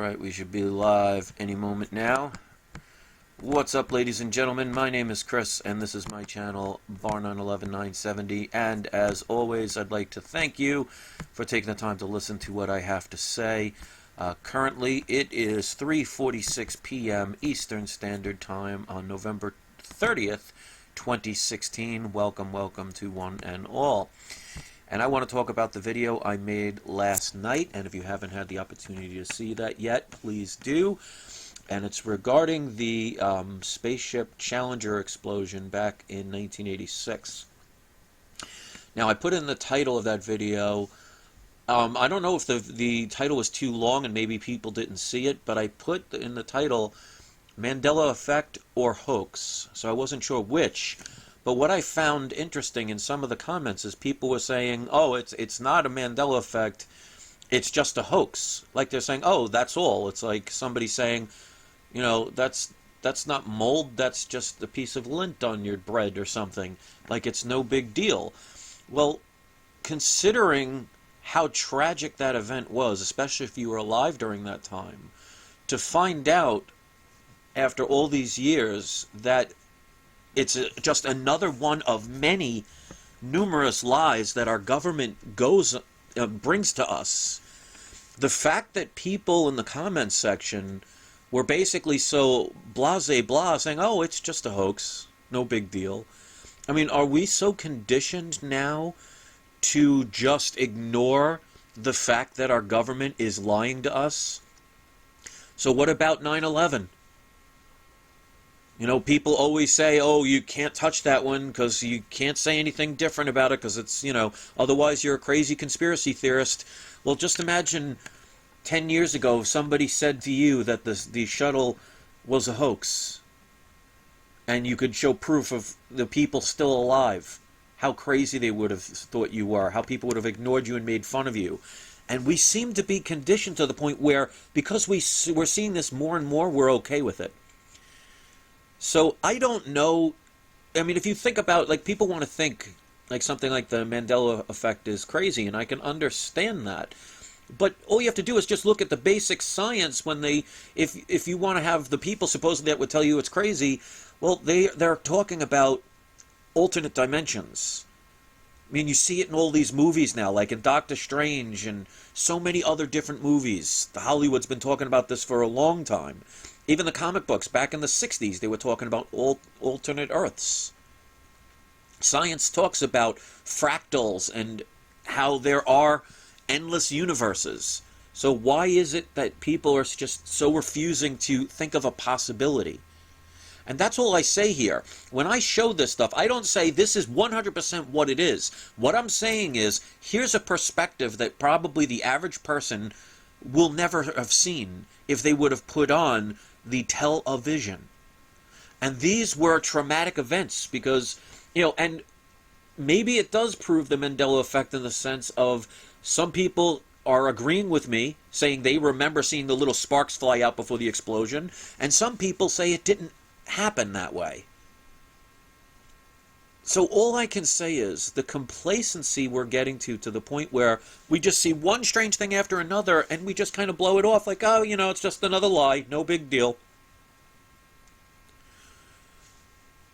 Alright, we should be live any moment now. What's up, ladies and gentlemen? My name is Chris, and this is my channel, Bar911970, and as always, I'd like to thank you for taking the time to listen to what I have to say. Currently, it is 3:46 p.m. Eastern Standard Time on November 30th, 2016. Welcome to one and all. And I want to talk about the video I made last night, and if you haven't had the opportunity to see that yet, please do. And it's regarding the spaceship Challenger explosion back in 1986. Now, I put in the title of that video. I don't know if the title was too long and maybe people didn't see it, but I put in the title Mandela Effect or Hoax. So I wasn't sure which. But what I found interesting in some of the comments is people were saying, oh, it's not a Mandela effect, it's just a hoax. Like they're saying, oh, that's all. It's like somebody saying, you know, that's not mold, that's just a piece of lint on your bread or something. Like it's no big deal. Well, considering how tragic that event was, especially if you were alive during that time, to find out after all these years that it's just another one of many numerous lies that our government brings to us. The fact that people in the comments section were basically so blasé saying, oh, it's just a hoax, no big deal. I mean, are we so conditioned now to just ignore the fact that our government is lying to us? So what about 9/11? You know, people always say, oh, you can't touch that one because you can't say anything different about it because it's, you know, otherwise you're a crazy conspiracy theorist. Well, just imagine 10 years ago somebody said to you that the shuttle was a hoax and you could show proof of the people still alive. How crazy they would have thought you were, how people would have ignored you and made fun of you. And we seem to be conditioned to the point where, because we're seeing this more and more, we're okay with it. So I don't know, I mean, if you think about, like, people want to think like something like the Mandela effect is crazy, and I can understand that. But all you have to do is just look at the basic science when if you want to have the people supposedly that would tell you it's crazy, well, they're talking about alternate dimensions. I mean, you see it in all these movies now, like in Doctor Strange and so many other different movies. Hollywood's been talking about this for a long time. Even the comic books, back in the 60s, they were talking about alternate Earths. Science talks about fractals and how there are endless universes. So why is it that people are just so refusing to think of a possibility? And that's all I say here. When I show this stuff, I don't say this is 100% what it is. What I'm saying is, here's a perspective that probably the average person will never have seen if they would have put on the television. And these were traumatic events because, you know, and maybe it does prove the Mandela effect in the sense of some people are agreeing with me, saying they remember seeing the little sparks fly out before the explosion, and some people say it didn't happen that way. So all I can say is the complacency we're getting to the point where we just see one strange thing after another and we just kind of blow it off like, oh, you know, it's just another lie, no big deal.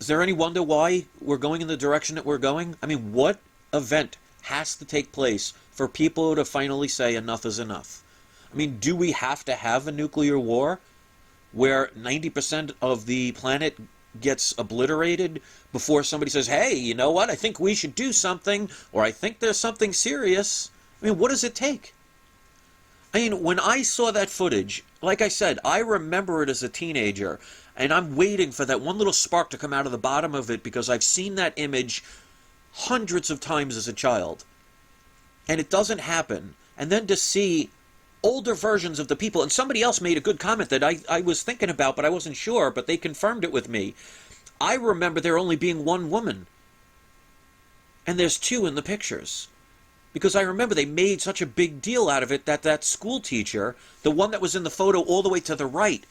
Is there any wonder why we're going in the direction that we're going? I mean, what event has to take place for people to finally say enough is enough? I mean, do we have to have a nuclear war where 90% of the planet gets obliterated before somebody says, hey, you know what, I think we should do something, or I think there's something serious? I mean, what does it take? I mean, when I saw that footage, like I said, I remember it as a teenager, and I'm waiting for that one little spark to come out of the bottom of it because I've seen that image hundreds of times as a child. And it doesn't happen. And then to see older versions of the people, and somebody else made a good comment that I was thinking about, but I wasn't sure, but they confirmed it with me. I remember there only being one woman, and there's two in the pictures. Because I remember they made such a big deal out of it that that school teacher, the one that was in the photo all the way to the right,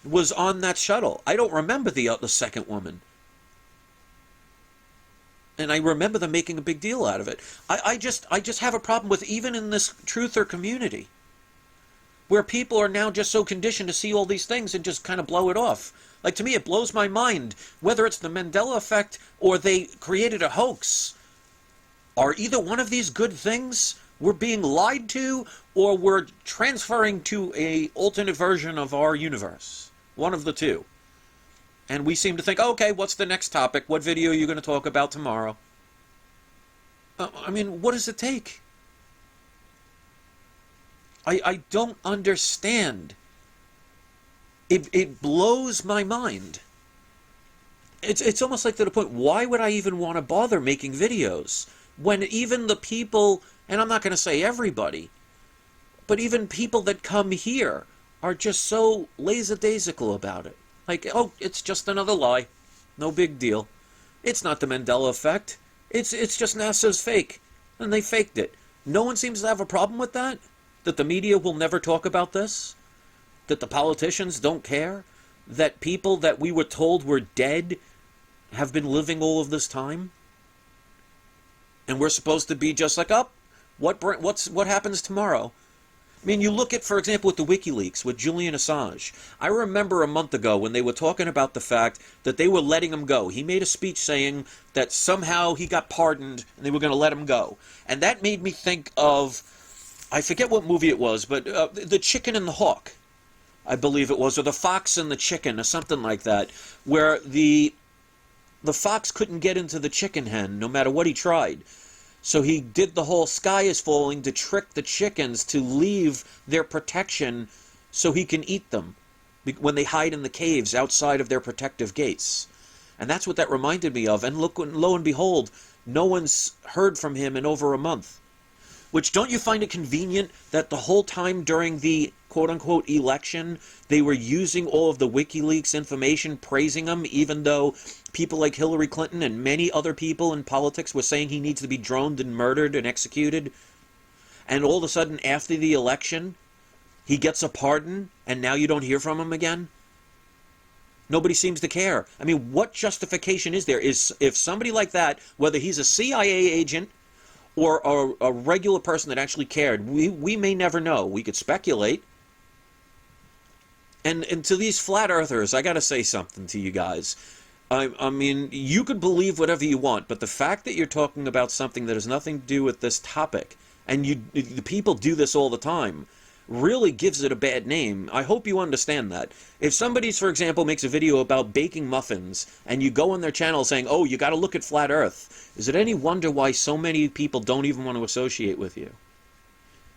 was on that shuttle. I don't remember the second woman. And I remember them making a big deal out of it. I just have a problem with, even in this truther community, where people are now just so conditioned to see all these things and just kind of blow it off. Like, to me, it blows my mind, whether it's the Mandela effect or they created a hoax. Are either one of these good things? We're being lied to, or we're transferring to a alternate version of our universe. One of the two. And we seem to think, okay, what's the next topic? What video are you going to talk about tomorrow? I mean, what does it take? I don't understand. It blows my mind. It's almost like to the point, why would I even want to bother making videos? When even the people, and I'm not going to say everybody, but even people that come here are just so lackadaisical about it. Like, oh, it's just another lie. No big deal. It's not the Mandela effect. It's just NASA's fake. And they faked it. No one seems to have a problem with that? That the media will never talk about this? That the politicians don't care? That people that we were told were dead have been living all of this time? And we're supposed to be just like, oh, what happens tomorrow? I mean, you look at, for example, with the Wikileaks, with Julian Assange. I remember a month ago when they were talking about the fact that they were letting him go. He made a speech saying that somehow he got pardoned and they were going to let him go. And that made me think of, I forget what movie it was, but The Chicken and the Hawk, I believe it was, or The Fox and the Chicken, or something like that, where the fox couldn't get into the chicken hen no matter what he tried. So he did the whole sky is falling to trick the chickens to leave their protection so he can eat them when they hide in the caves outside of their protective gates. And that's what that reminded me of. And look, lo and behold, no one's heard from him in over a month. Which, don't you find it convenient that the whole time during the quote-unquote election, they were using all of the WikiLeaks information, praising him, even though people like Hillary Clinton and many other people in politics were saying he needs to be droned and murdered and executed? And all of a sudden, after the election, he gets a pardon, and now you don't hear from him again? Nobody seems to care. I mean, what justification is there? Is if somebody like that, whether he's a CIA agent or a regular person that actually cared, we may never know. We could speculate. And to these flat earthers, I got to say something to you guys. I mean, you could believe whatever you want, but the fact that you're talking about something that has nothing to do with this topic, and the people do this all the time, really gives it a bad name. I hope you understand that. If somebody, for example, makes a video about baking muffins, and you go on their channel saying, oh, you got to look at flat earth, is it any wonder why so many people don't even want to associate with you?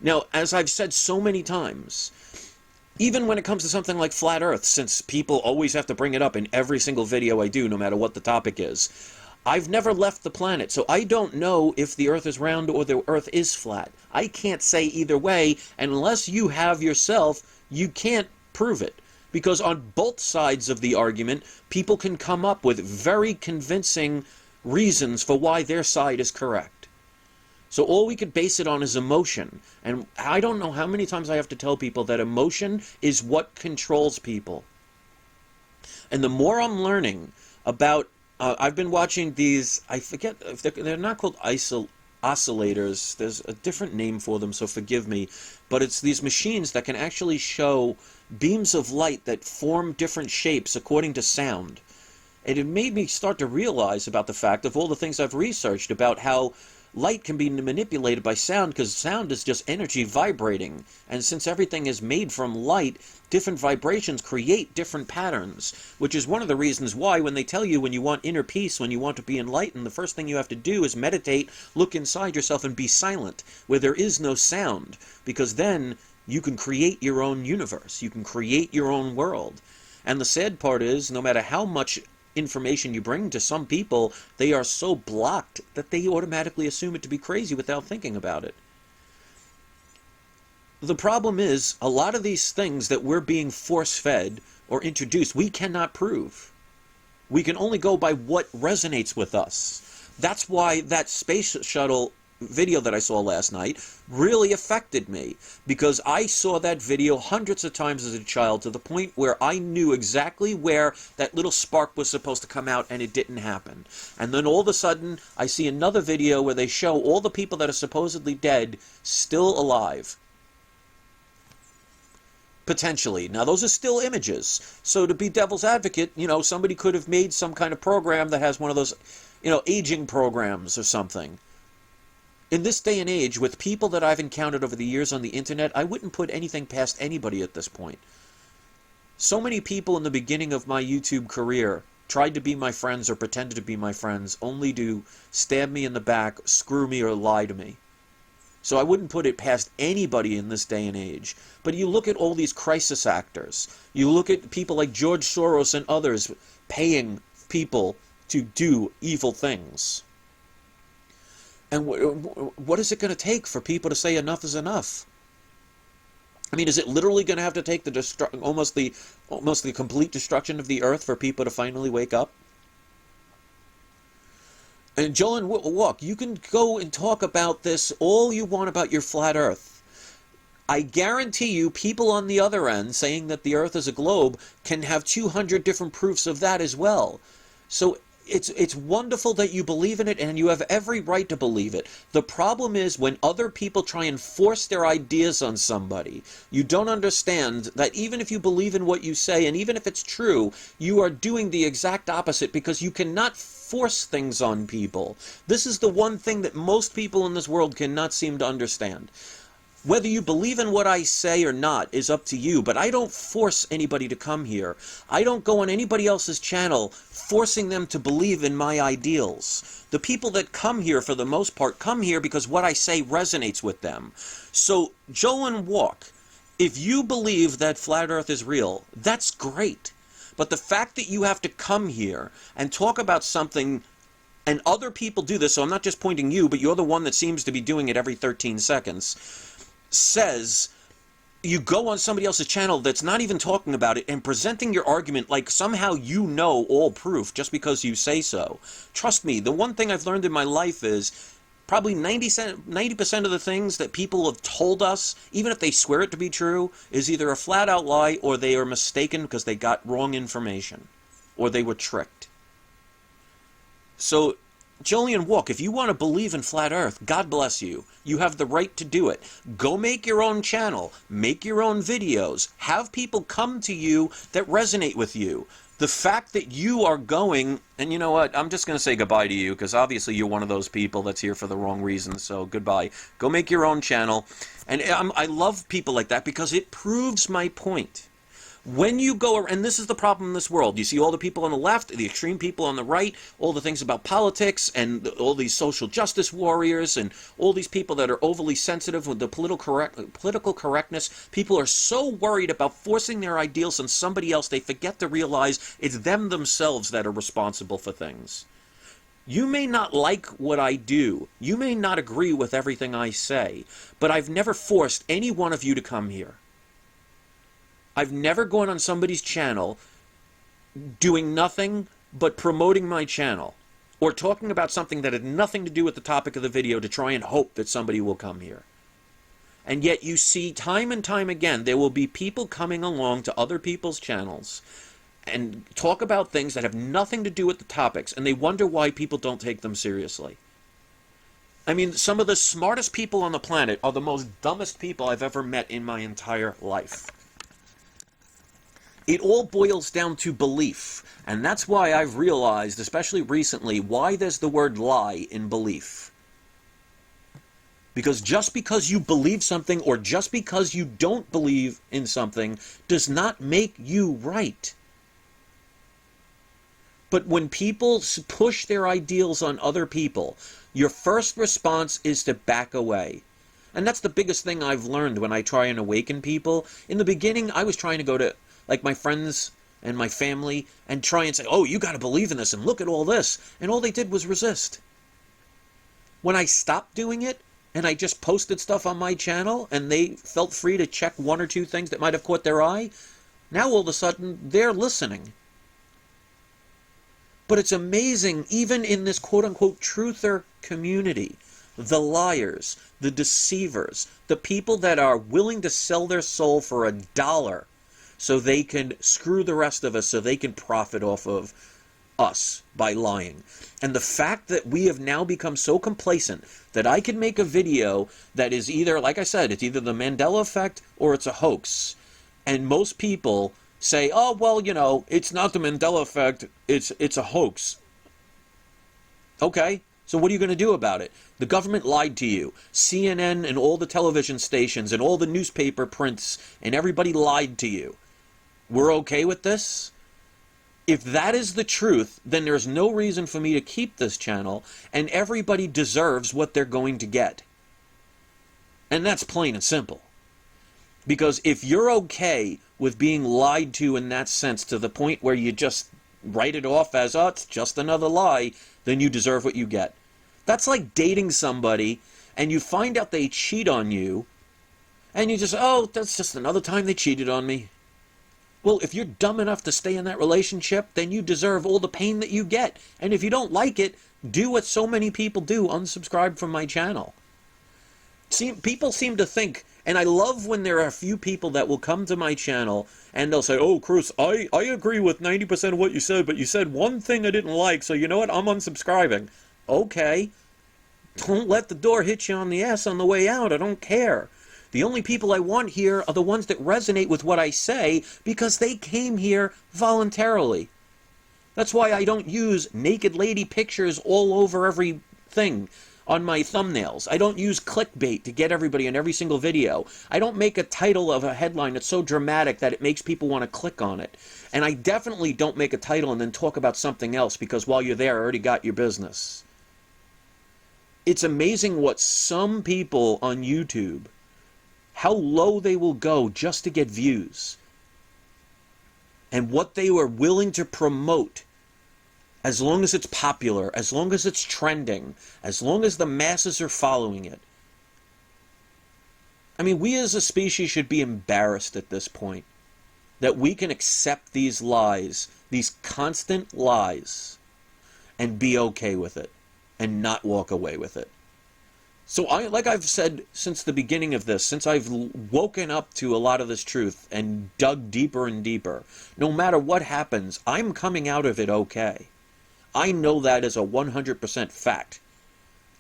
Now, as I've said so many times, even when it comes to something like flat earth, since people always have to bring it up in every single video I do, no matter what the topic is, I've never left the planet, so I don't know if the earth is round or the earth is flat. I can't say either way, and unless you have yourself, you can't prove it. Because on both sides of the argument, people can come up with very convincing reasons for why their side is correct. So all we could base it on is emotion. And I don't know how many times I have to tell people that emotion is what controls people. And the more I'm learning about I've been watching these, I forget, if they're not called oscillators, there's a different name for them, so forgive me, but it's these machines that can actually show beams of light that form different shapes according to sound. And it made me start to realize about the fact of all the things I've researched about how light can be manipulated by sound, because sound is just energy vibrating. And since everything is made from light, different vibrations create different patterns, which is one of the reasons why when they tell you when you want inner peace, when you want to be enlightened, the first thing you have to do is meditate, look inside yourself, and be silent, where there is no sound, because then you can create your own universe. You can create your own world. And the sad part is, no matter how much information you bring to some people, they are so blocked that they automatically assume it to be crazy without thinking about it. The problem is, a lot of these things that we're being force-fed or introduced, we cannot prove. We can only go by what resonates with us. That's why that space shuttle video that I saw last night really affected me, because I saw that video hundreds of times as a child to the point where I knew exactly where that little spark was supposed to come out, and it didn't happen. And then all of a sudden I see another video where they show all the people that are supposedly dead still alive. potentially. Now, those are still images. So to be devil's advocate, somebody could have made some kind of program that has one of those, aging programs or something. In this day and age, with people that I've encountered over the years on the internet, I wouldn't put anything past anybody at this point. So many people in the beginning of my YouTube career tried to be my friends or pretended to be my friends, only to stab me in the back, screw me, or lie to me. So I wouldn't put it past anybody in this day and age. But you look at all these crisis actors. You look at people like George Soros and others paying people to do evil things. And what is it going to take for people to say enough is enough? I mean, is it literally going to have to take almost the complete destruction of the earth for people to finally wake up? And Joel and Walk, you can go and talk about this all you want about your flat earth. I guarantee you people on the other end saying that the earth is a globe can have 200 different proofs of that as well. So it's wonderful that you believe in it, and you have every right to believe it. The problem is when other people try and force their ideas on somebody, you don't understand that even if you believe in what you say, and even if it's true, you are doing the exact opposite, because you cannot force things on people. This is the one thing that most people in this world cannot seem to understand. Whether you believe in what I say or not is up to you, but I don't force anybody to come here. I don't go on anybody else's channel forcing them to believe in my ideals. The people that come here, for the most part, come here because what I say resonates with them. So, Joel and Walk, if you believe that Flat Earth is real, that's great. But the fact that you have to come here and talk about something, and other people do this, so I'm not just pointing you, but you're the one that seems to be doing it every 13 seconds, says you go on somebody else's channel that's not even talking about it and presenting your argument like somehow you know all proof just because you say so. Trust me, the one thing I've learned in my life is probably 90% of the things that people have told us, even if they swear it to be true, is either a flat-out lie or they are mistaken because they got wrong information or they were tricked. So, Jolien Walk, if you want to believe in Flat Earth, God bless you. You have the right to do it. Go make your own channel. Make your own videos. Have people come to you that resonate with you. The fact that you are going, and you know what, I'm just going to say goodbye to you, because obviously you're one of those people that's here for the wrong reasons, so goodbye. Go make your own channel. And I love people like that because it proves my point. When you go, and this is the problem in this world, you see all the people on the left, the extreme people on the right, all the things about politics, and all these social justice warriors, and all these people that are overly sensitive with the political correctness. People are so worried about forcing their ideals on somebody else, they forget to realize it's them themselves that are responsible for things. You may not like what I do, you may not agree with everything I say, but I've never forced any one of you to come here. I've never gone on somebody's channel doing nothing but promoting my channel or talking about something that had nothing to do with the topic of the video to try and hope that somebody will come here. And yet you see time and time again there will be people coming along to other people's channels and talk about things that have nothing to do with the topics, and they wonder why people don't take them seriously. I mean, some of the smartest people on the planet are the most dumbest people I've ever met in my entire life. It all boils down to belief, and that's why I've realized, especially recently, why there's the word lie in belief. Because just because you believe something or just because you don't believe in something does not make you right. But when people push their ideals on other people, your first response is to back away. And that's the biggest thing I've learned when I try and awaken people. In the beginning, I was trying to go to like my friends and my family and try and say, oh, you got to believe in this and look at all this. And all they did was resist. When I stopped doing it and I just posted stuff on my channel and they felt free to check one or two things that might have caught their eye, now all of a sudden they're listening. But it's amazing, even in this quote-unquote truther community, the liars, the deceivers, the people that are willing to sell their soul for $1 so they can screw the rest of us, so they can profit off of us by lying. And the fact that we have now become so complacent that I can make a video that is either, like I said, it's either the Mandela effect or it's a hoax. And most people say, oh, well, you know, it's not the Mandela effect, it's a hoax. Okay, so what are you going to do about it? The government lied to you. CNN and all the television stations and all the newspaper prints and everybody lied to you. We're okay with this? If that is the truth, then there's no reason for me to keep this channel, and everybody deserves what they're going to get. And that's plain and simple. Because if you're okay with being lied to in that sense, to the point where you just write it off as, oh, it's just another lie, then you deserve what you get. That's like dating somebody and you find out they cheat on you and you just, oh, that's just another time they cheated on me. Well, if you're dumb enough to stay in that relationship, then you deserve all the pain that you get. And if you don't like it, do what so many people do, unsubscribe from my channel. See, people seem to think, and I love when there are a few people that will come to my channel and they'll say, oh, Chris, I agree with 90% of what you said, but you said one thing I didn't like, so you know what, I'm unsubscribing. Okay. Don't let the door hit you on the ass on the way out. I don't care. The only people I want here are the ones that resonate with what I say because they came here voluntarily. That's why I don't use naked lady pictures all over everything on my thumbnails. I don't use clickbait to get everybody in every single video. I don't make a title of a headline that's so dramatic that it makes people want to click on it. And I definitely don't make a title and then talk about something else because while you're there, I already got your business. It's amazing what some people on YouTube, how low they will go just to get views, and what they were willing to promote as long as it's popular, as long as it's trending, as long as the masses are following it. I mean, we as a species should be embarrassed at this point that we can accept these lies, these constant lies, and be okay with it and not walk away with it. So like I've said since the beginning of this, since I've woken up to a lot of this truth and dug deeper and deeper, no matter what happens, I'm coming out of it okay. I know that as a 100% fact.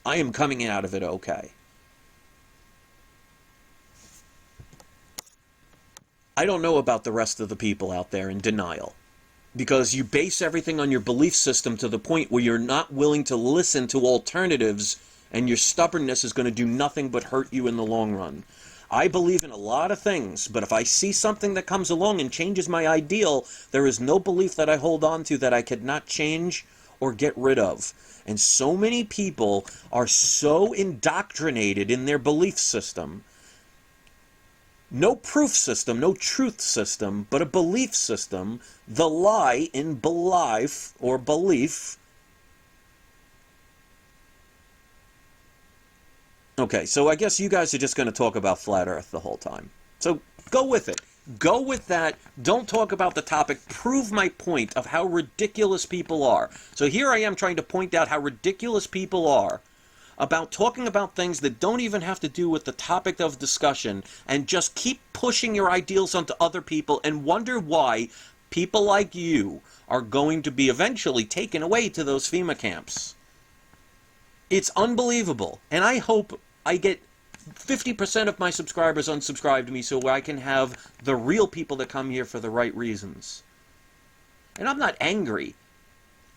I am coming out of it okay. I don't know about the rest of the people out there in denial, because you base everything on your belief system to the point where you're not willing to listen to alternatives, and your stubbornness is going to do nothing but hurt you in the long run. I believe in a lot of things, but if I see something that comes along and changes my ideal, there is no belief that I hold on to that I could not change or get rid of. And so many people are so indoctrinated in their belief system. No proof system, no truth system, but a belief system. The lie in belief or belief. Okay, so I guess you guys are just going to talk about flat Earth the whole time. So go with it. Go with that. Don't talk about the topic. Prove my point of how ridiculous people are. So here I am trying to point out how ridiculous people are about talking about things that don't even have to do with the topic of discussion, and just keep pushing your ideals onto other people and wonder why people like you are going to be eventually taken away to those FEMA camps. It's unbelievable. And I hope I get 50% of my subscribers unsubscribe to me so I can have the real people that come here for the right reasons. And I'm not angry.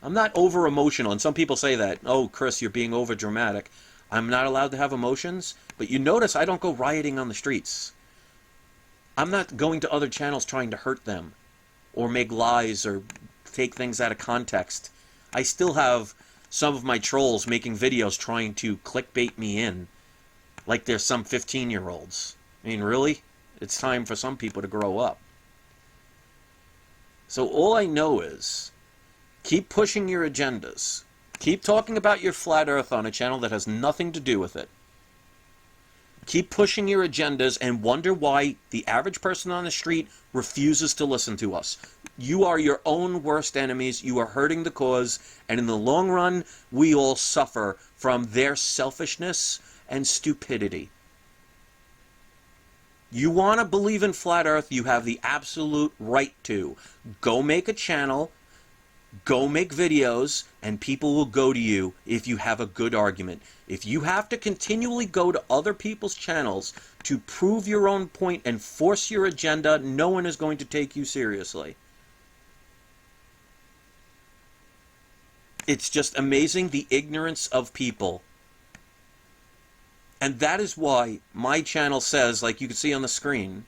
I'm not over-emotional. And some people say that, oh, Chris, you're being over-dramatic. I'm not allowed to have emotions. But you notice I don't go rioting on the streets. I'm not going to other channels trying to hurt them or make lies or take things out of context. I still have some of my trolls making videos trying to clickbait me in like they're some 15-year-olds. I mean, really? It's time for some people to grow up. So all I know is keep pushing your agendas. Keep talking about your flat Earth on a channel that has nothing to do with it. Keep pushing your agendas and wonder why the average person on the street refuses to listen to us. You are your own worst enemies. You are hurting the cause. And in the long run, we all suffer from their selfishness and stupidity. You want to believe in flat Earth, you have the absolute right to. Go make a channel. Go make videos, and people will go to you if you have a good argument. If you have to continually go to other people's channels to prove your own point and force your agenda, no one is going to take you seriously. It's just amazing, the ignorance of people. And that is why my channel says, like you can see on the screen,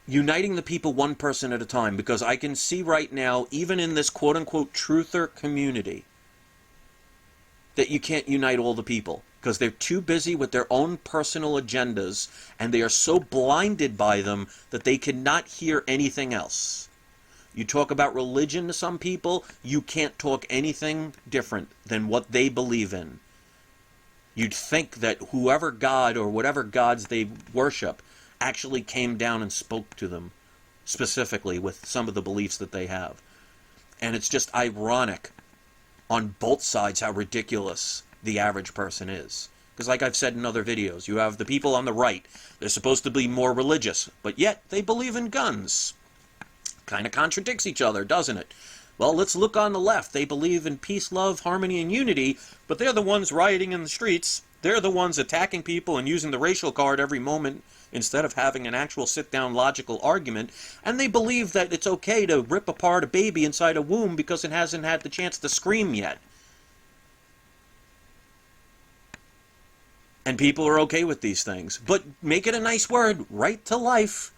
uniting the people one person at a time, because I can see right now, even in this quote-unquote truther community, that you can't unite all the people, because they're too busy with their own personal agendas, and they are so blinded by them that they cannot hear anything else. You talk about religion to some people, you can't talk anything different than what they believe in. You'd think that whoever God or whatever gods they worship actually came down and spoke to them specifically with some of the beliefs that they have. And it's just ironic on both sides how ridiculous the average person is. Because like I've said in other videos, you have the people on the right, they're supposed to be more religious, but yet they believe in guns. Kind of contradicts each other, doesn't it? Well, let's look on the left. They believe in peace, love, harmony, and unity, but they're the ones rioting in the streets. They're the ones attacking people and using the racial card every moment instead of having an actual sit-down logical argument. And they believe that it's okay to rip apart a baby inside a womb because it hasn't had the chance to scream yet. And people are okay with these things. But make it a nice word, right to life.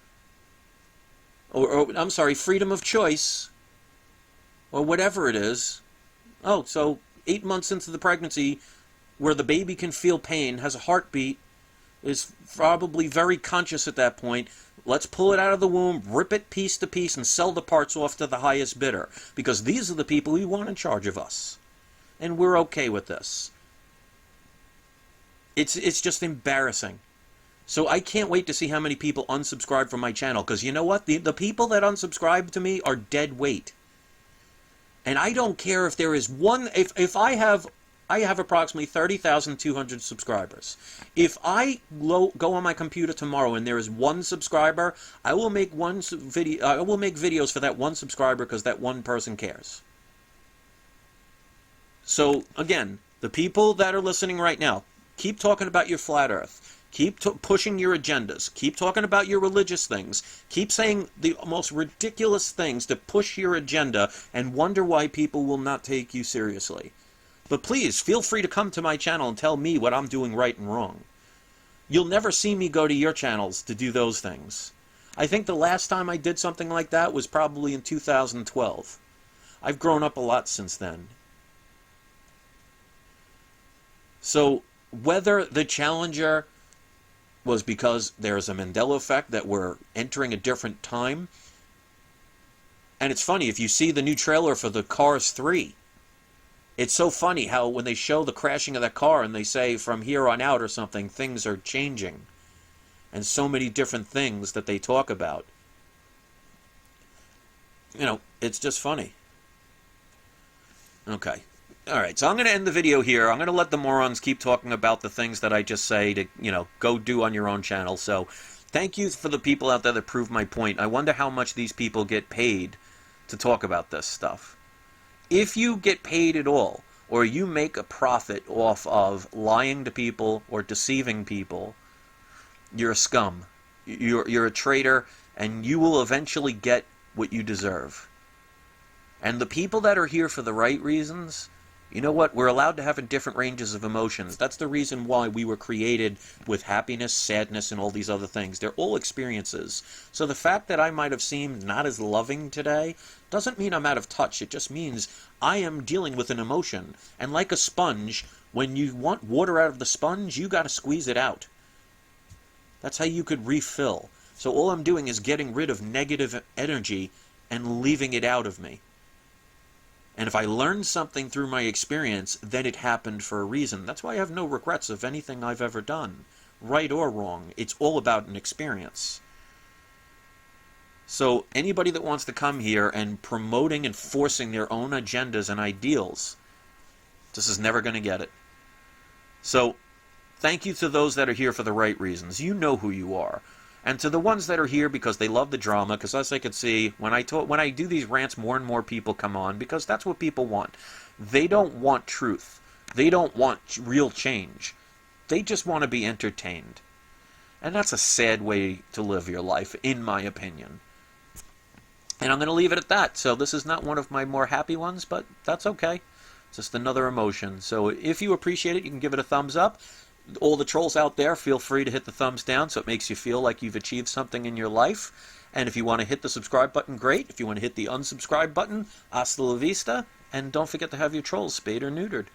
Or I'm sorry, freedom of choice. Or whatever it is. Oh, so 8 months into the pregnancy, where the baby can feel pain, has a heartbeat, is probably very conscious at that point. Let's pull it out of the womb, rip it piece to piece, and sell the parts off to the highest bidder. Because these are the people we want in charge of us. And we're okay with this. It's just embarrassing. So I can't wait to see how many people unsubscribe from my channel. Because you know what? The people that unsubscribe to me are dead weight. And I don't care if there is one... If I have approximately 30,200 subscribers. If I go on my computer tomorrow and there is one subscriber, I will make I will make videos for that one subscriber because that one person cares. So again, the people that are listening right now, keep talking about your flat Earth. Keep pushing your agendas. Keep talking about your religious things. Keep saying the most ridiculous things to push your agenda and wonder why people will not take you seriously. But please, feel free to come to my channel and tell me what I'm doing right and wrong. You'll never see me go to your channels to do those things. I think the last time I did something like that was probably in 2012. I've grown up a lot since then. So, whether the challenger was because there's a Mandela effect that we're entering a different time. And it's funny, if you see the new trailer for the Cars 3, it's so funny how when they show the crashing of that car and they say from here on out or something, things are changing. And so many different things that they talk about. You know, it's just funny. Okay. Alright, so I'm going to end the video here. I'm going to let the morons keep talking about the things that I just say to, you know, go do on your own channel. So, thank you for the people out there that prove my point. I wonder how much these people get paid to talk about this stuff. If you get paid at all, or you make a profit off of lying to people or deceiving people, you're a scum. You're a traitor, and you will eventually get what you deserve. And the people that are here for the right reasons... You know what? We're allowed to have different ranges of emotions. That's the reason why we were created with happiness, sadness, and all these other things. They're all experiences. So the fact that I might have seemed not as loving today doesn't mean I'm out of touch. It just means I am dealing with an emotion. And like a sponge, when you want water out of the sponge, you got to squeeze it out. That's how you could refill. So all I'm doing is getting rid of negative energy and leaving it out of me. And if I learned something through my experience, then it happened for a reason. That's why I have no regrets of anything I've ever done, right or wrong. It's all about an experience. So anybody that wants to come here and promoting and forcing their own agendas and ideals, this is never going to get it. So thank you to those that are here for the right reasons. You know who you are. And to the ones that are here because they love the drama, because as I could see, when I do these rants, more and more people come on, because that's what people want. They don't want truth. They don't want real change. They just want to be entertained. And that's a sad way to live your life, in my opinion. And I'm going to leave it at that. So this is not one of my more happy ones, but that's okay. It's just another emotion. So if you appreciate it, you can give it a thumbs up. All the trolls out there, feel free to hit the thumbs down so it makes you feel like you've achieved something in your life. And if you want to hit the subscribe button, great. If you want to hit the unsubscribe button, hasta la vista. And don't forget to have your trolls spayed or neutered.